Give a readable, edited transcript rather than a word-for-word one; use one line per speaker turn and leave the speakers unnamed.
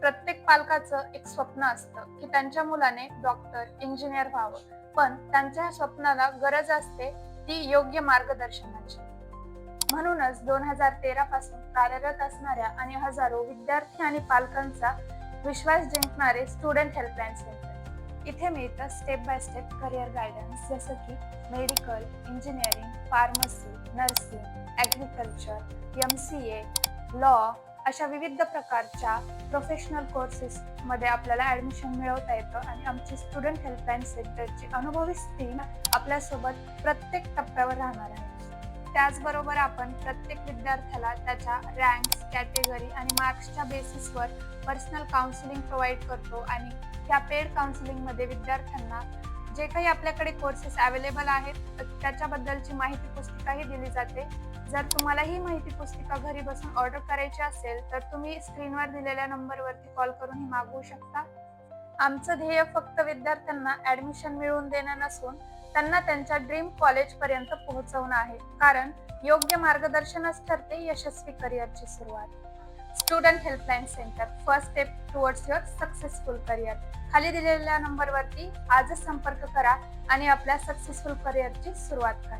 प्रत्येक पालकाचं एक स्वप्न असतं की त्यांच्या मुलाने डॉक्टर, इंजिनियर व्हावं. पण त्यांच्या स्वप्नाला गरज असते ती योग्य मार्गदर्शनाची. म्हणूनच 2013 पासून कार्यरत असणाऱ्या आणि हजारो विद्यार्थी आणि पालकांचा विश्वास जिंकणारे स्टुडंट हेल्पलाईन सेंटर. इथे मिळतं step by step career guidance, जसं की medical, engineering, pharmacy, nursing, agriculture, MCA, law अशा विविध प्रकारच्या प्रोफेशनल कोर्सेस मध्ये आपल्याला ऍडमिशन मिळवता येतं आणि आमची स्टुडंट हेल्पलाईन सेंटरची अनुभवी टीम आपल्यासोबत प्रत्येक टप्प्यावर राहणार आहे. त्याचबरोबर आपण प्रत्येक विद्यार्थ्याला त्याच्या रँक्स, कॅटेगरी आणि मार्क्सच्या बेसिसवर पर्सनल काउन्सिलिंग प्रोव्हाइड करतो आणि त्या पेड काउन्सिलिंगमध्ये विद्यार्थ्यांना जे काही आपल्याकडे कोर्सेस अवेलेबल आहेत त्याच्याबद्दलची माहिती पुस्तिकाही दिली जाते. जर तुम्हाला ही माहिती पुस्तिका घरी बसून ऑर्डर करायची असेल तर तुम्ही स्क्रीनवर दिलेल्या नंबरवरती कॉल करून ही मागवू शकता. आमचं ध्येय फक्त विद्यार्थ्यांना ऍडमिशन मिळवून देणं नसून त्यांना त्यांच्या ड्रीम कॉलेज पर्यंत पोहोचवणं आहे, कारण योग्य मार्गदर्शनच ठरते यशस्वी करिअरची सुरुवात. Student helpline centre, first step towards your successful career. खाली दिलेल्या नंबरवरती आजच संपर्क करा आणि आपल्या सक्सेसफुल करिअरची सुरुवात करा.